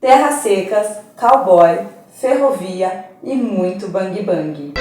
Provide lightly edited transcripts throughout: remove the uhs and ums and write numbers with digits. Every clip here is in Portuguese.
terras secas, cowboy, ferrovia e muito bang bang.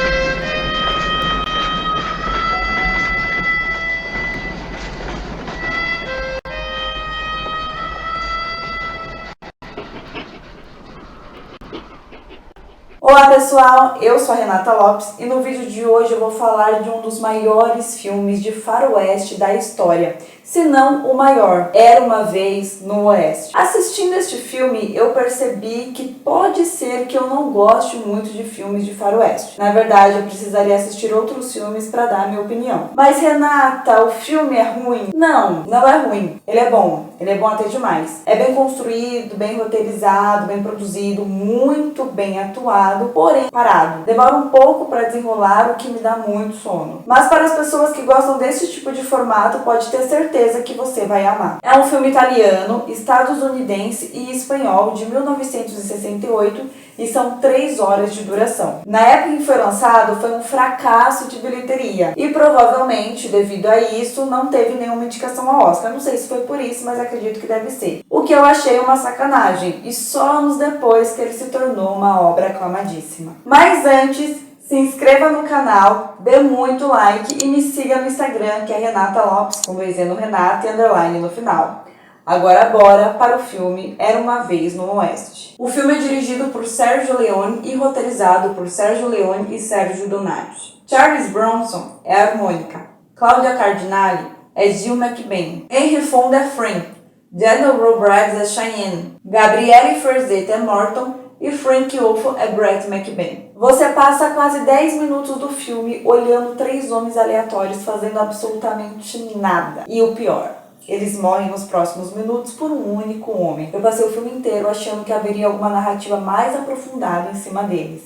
Olá pessoal, eu sou a Renata Lopes e no vídeo de hoje eu vou falar de um dos maiores filmes de faroeste da história, se não o maior, Era Uma Vez no Oeste. Assistindo este filme eu percebi que pode ser que eu não goste muito de filmes de faroeste. Na verdade eu precisaria assistir outros filmes para dar a minha opinião. Mas Renata, o filme é ruim? Não, não é ruim, ele é bom até demais. É bem construído, bem roteirizado, bem produzido, muito bem atuado, porém parado. Demora um pouco para desenrolar, o que me dá muito sono. Mas para as pessoas que gostam desse tipo de formato, pode ter certeza que você vai amar. É um filme italiano, estadunidense e espanhol de 1968 e são 3 horas de duração. Na época em que foi lançado, foi um fracasso de bilheteria e provavelmente, devido a isso, não teve nenhuma indicação ao Oscar. Não sei se foi por isso, mas acredito que deve ser. O que eu achei uma sacanagem, e só anos depois que ele se tornou uma obra aclamadíssima. Mas antes, se inscreva no canal, dê muito like e me siga no Instagram, que é Renata Lopes, com 2 E no Renata e underline no final. Agora bora para o filme Era Uma Vez no Oeste. O filme é dirigido por Sergio Leone e roteirizado por Sergio Leone e Sérgio Donati. Charles Bronson é a harmônica, Cláudia Cardinale é Jill McBain, Henry Fonda é Frank, Daniel Robards é Cheyenne, Gabriele Forzette é Morton e Frank Olfo é Brett McBain. Você passa quase 10 minutos do filme olhando 3 homens aleatórios fazendo absolutamente nada. E o pior, eles morrem nos próximos minutos por um único homem. Eu passei o filme inteiro achando que haveria alguma narrativa mais aprofundada em cima deles,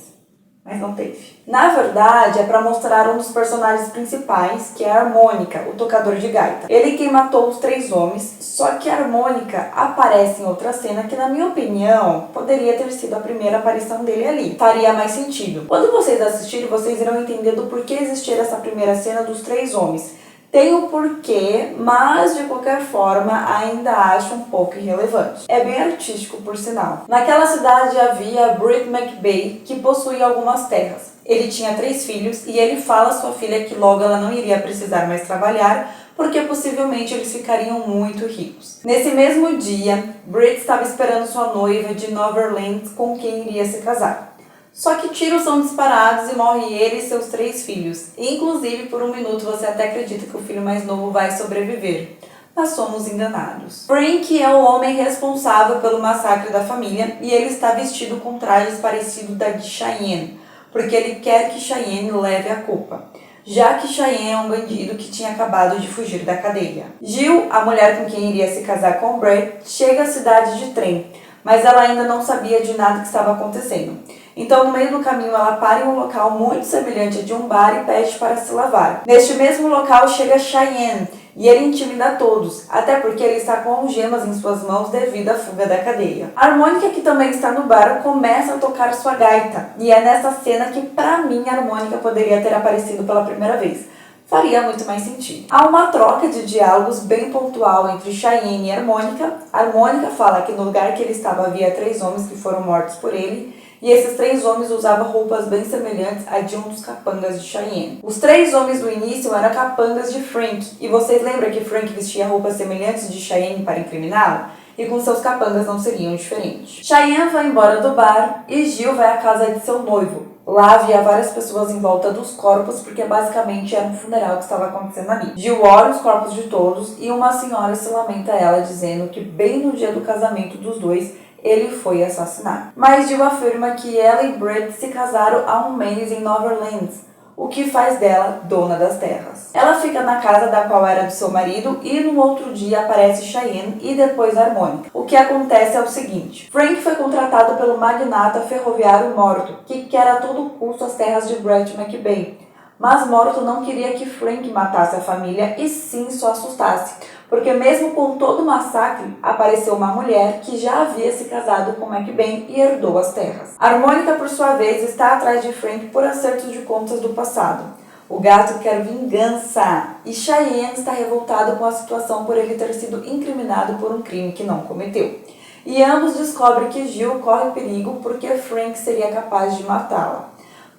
mas não teve. Na verdade, é para mostrar um dos personagens principais, que é a harmônica, o tocador de gaita. Ele quem matou os 3 homens, só que a harmônica aparece em outra cena que, na minha opinião, poderia ter sido a primeira aparição dele ali. Faria mais sentido. Quando vocês assistirem, vocês irão entender do porquê existir essa primeira cena dos 3 homens. Tem o porquê, mas de qualquer forma ainda acho um pouco irrelevante. É bem artístico, por sinal. Naquela cidade havia Brett McBain, que possuía algumas terras. Ele tinha 3 filhos e ele fala à sua filha que logo ela não iria precisar mais trabalhar, porque possivelmente eles ficariam muito ricos. Nesse mesmo dia, Brett estava esperando sua noiva de Nova Orleans com quem iria se casar. Só que tiros são disparados e morre ele e seus 3 filhos. Inclusive, por um minuto você até acredita que o filho mais novo vai sobreviver. Mas somos enganados. Frank é o homem responsável pelo massacre da família e ele está vestido com trajes parecidos da de Cheyenne, porque ele quer que Cheyenne leve a culpa, já que Cheyenne é um bandido que tinha acabado de fugir da cadeia. Jill, a mulher com quem iria se casar com Brett, chega à cidade de trem, mas ela ainda não sabia de nada que estava acontecendo. Então, no meio do caminho, ela para em um local muito semelhante a de um bar e pede para se lavar. Neste mesmo local chega Cheyenne e ele intimida todos, até porque ele está com algemas em suas mãos devido à fuga da cadeia. A harmônica, que também está no bar, começa a tocar sua gaita, e é nessa cena que, pra mim, a harmônica poderia ter aparecido pela primeira vez. Faria muito mais sentido. Há uma troca de diálogos bem pontual entre Cheyenne e harmônica. A harmônica fala que no lugar que ele estava havia 3 homens que foram mortos por ele, e esses 3 homens usavam roupas bem semelhantes a de um dos capangas de Cheyenne. Os 3 homens do início eram capangas de Frank, e vocês lembram que Frank vestia roupas semelhantes de Cheyenne para incriminá-lo? E com seus capangas não seriam diferentes. Cheyenne vai embora do bar e Jill vai à casa de seu noivo. Lá havia várias pessoas em volta dos corpos, porque basicamente era um funeral que estava acontecendo ali. Jill olha os corpos de todos e uma senhora se lamenta a ela, dizendo que bem no dia do casamento dos dois, ele foi assassinado. Mas Jill afirma que ela e Brett se casaram há um mês em Nova Orleans, o que faz dela dona das terras. Ela fica na casa da qual era do seu marido e no outro dia aparece Cheyenne e depois a harmônica. O que acontece é o seguinte: Frank foi contratado pelo magnata ferroviário Morton, que quer a todo custo as terras de Brett McBain. Mas Morton não queria que Frank matasse a família e sim só assustasse, porque mesmo com todo o massacre, apareceu uma mulher que já havia se casado com McBain e herdou as terras. A harmônica, por sua vez, está atrás de Frank por acertos de contas do passado. O gato quer vingança e Cheyenne está revoltado com a situação por ele ter sido incriminado por um crime que não cometeu. e ambos descobrem que Jill corre perigo porque Frank seria capaz de matá-la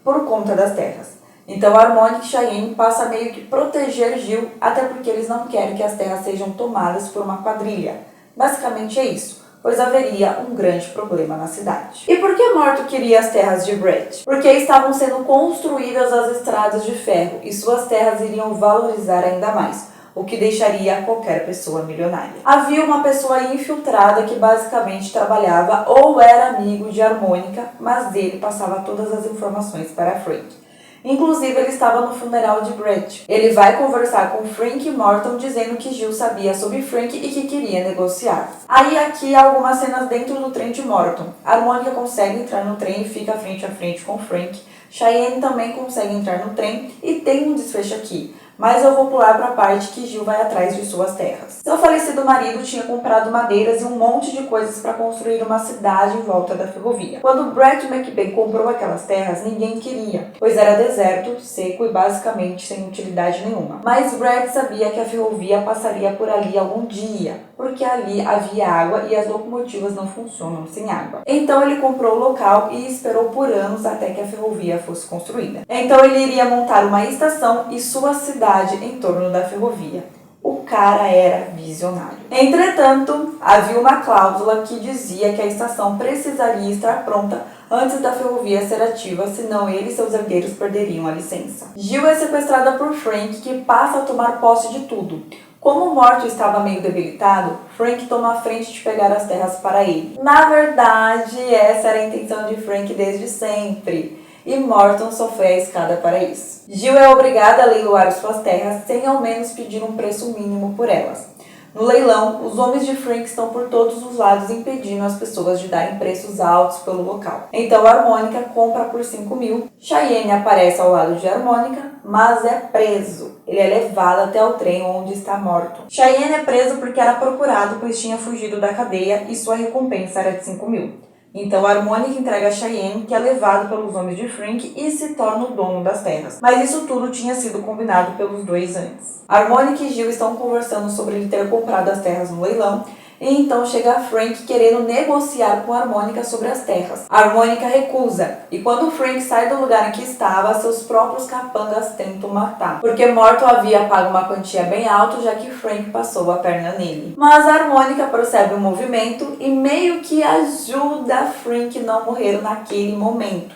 por conta das terras. Então Harmônica e Cheyenne passam a meio que proteger Jill, até porque eles não querem que as terras sejam tomadas por uma quadrilha. Basicamente é isso, pois haveria um grande problema na cidade. E por que Morto queria as terras de Brett? Porque estavam sendo construídas as estradas de ferro e suas terras iriam valorizar ainda mais, o que deixaria qualquer pessoa milionária. Havia uma pessoa infiltrada que basicamente trabalhava ou era amigo de Harmônica, mas dele passava todas as informações para Frank. Inclusive, ele estava no funeral de Brett. Ele vai conversar com Frank e Morton dizendo que Jill sabia sobre Frank e que queria negociar. Aí aqui há algumas cenas dentro do trem de Morton. Harmônica consegue entrar no trem e fica frente a frente com Frank. Cheyenne também consegue entrar no trem e tem um desfecho aqui. Mas eu vou pular para a parte que Jill vai atrás de suas terras. Seu falecido marido tinha comprado madeiras e um monte de coisas para construir uma cidade em volta da ferrovia. Quando Brett McBain comprou aquelas terras, ninguém queria, pois era deserto, seco e basicamente sem utilidade nenhuma. Mas Brett sabia que a ferrovia passaria por ali algum dia, porque ali havia água e as locomotivas não funcionam sem água. Então ele comprou o local e esperou por anos até que a ferrovia fosse construída. Então ele iria montar uma estação e sua cidade em torno da ferrovia. O cara era visionário. Entretanto, havia uma cláusula que dizia que a estação precisaria estar pronta antes da ferrovia ser ativa, senão ele e seus herdeiros perderiam a licença. Jill é sequestrada por Frank, que passa a tomar posse de tudo. Como Morto estava meio debilitado, Frank toma a frente de pegar as terras para ele. Na verdade, essa era a intenção de Frank desde sempre. E Morton só foi a escada para isso. Jill é obrigada a leiloar suas terras sem ao menos pedir um preço mínimo por elas. No leilão, os homens de Frank estão por todos os lados impedindo as pessoas de darem preços altos pelo local. Então Harmônica compra por 5 mil. Cheyenne aparece ao lado de Harmônica, mas é preso. Ele é levado até o trem onde está Morton. Cheyenne é preso porque era procurado, pois tinha fugido da cadeia e sua recompensa era de 5 mil. Então Harmônica entrega a Cheyenne, que é levado pelos homens de Frank e se torna o dono das terras. Mas isso tudo tinha sido combinado pelos dois antes. Harmônica e Jill estão conversando sobre ele ter comprado as terras no leilão, e então chega Frank querendo negociar com Harmônica sobre as terras. Harmônica recusa, e quando Frank sai do lugar em que estava, seus próprios capangas tentam matar, porque Morto havia pago uma quantia bem alta, já que Frank passou a perna nele. Mas a Harmônica percebe o movimento e meio que ajuda Frank não morrer naquele momento.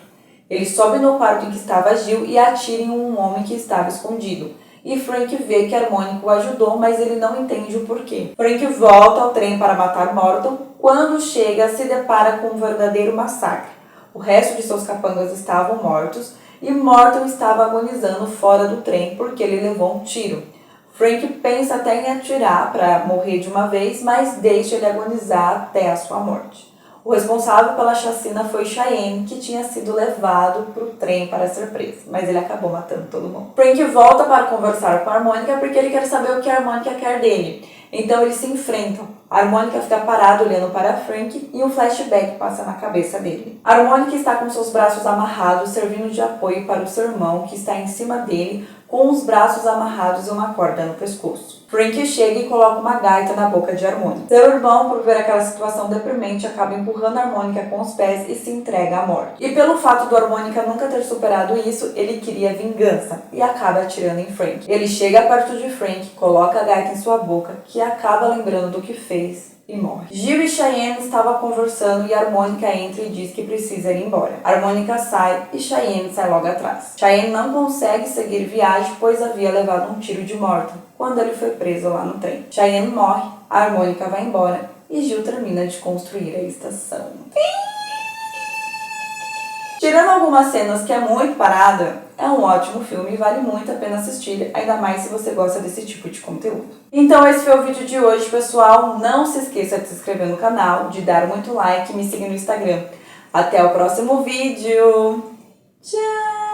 Ele sobe no quarto em que estava Jill e atira em um homem que estava escondido. E Frank vê que Harmônica o ajudou, mas ele não entende o porquê. Frank volta ao trem para matar Morton. Quando chega, se depara com um verdadeiro massacre. O resto de seus capangas estavam mortos e Morton estava agonizando fora do trem porque ele levou um tiro. Frank pensa até em atirar para morrer de uma vez, mas deixa ele agonizar até a sua morte. O responsável pela chacina foi Cheyenne, que tinha sido levado para o trem para ser preso, mas ele acabou matando todo mundo. Frank volta para conversar com a Harmônica porque ele quer saber o que a Harmônica quer dele. Então eles se enfrentam. A Harmônica fica parada olhando para Frank e um flashback passa na cabeça dele. A Harmônica está com seus braços amarrados, servindo de apoio para o seu irmão, que está em cima dele, com os braços amarrados e uma corda no pescoço. Frank chega e coloca uma gaita na boca de Harmônica. Seu irmão, por ver aquela situação deprimente, acaba empurrando a Harmônica com os pés e se entrega à morte. E pelo fato do Harmônica nunca ter superado isso, ele queria vingança e acaba atirando em Frank. Ele chega perto de Frank, coloca a gaita em sua boca, que acaba lembrando do que fez e morre. Jill e Cheyenne estavam conversando e Harmônica entra e diz que precisa ir embora. Harmônica sai e Cheyenne sai logo atrás. Cheyenne não consegue seguir viagem, pois havia levado um tiro de Morton quando ele foi preso lá no trem. Cheyenne morre, a Harmônica vai embora e Jill termina de construir a estação. Tirando algumas cenas que é muito parada, é um ótimo filme e vale muito a pena assistir, ainda mais se você gosta desse tipo de conteúdo. Então esse foi o vídeo de hoje, pessoal. Não se esqueça de se inscrever no canal, de dar muito like e me seguir no Instagram. Até o próximo vídeo. Tchau!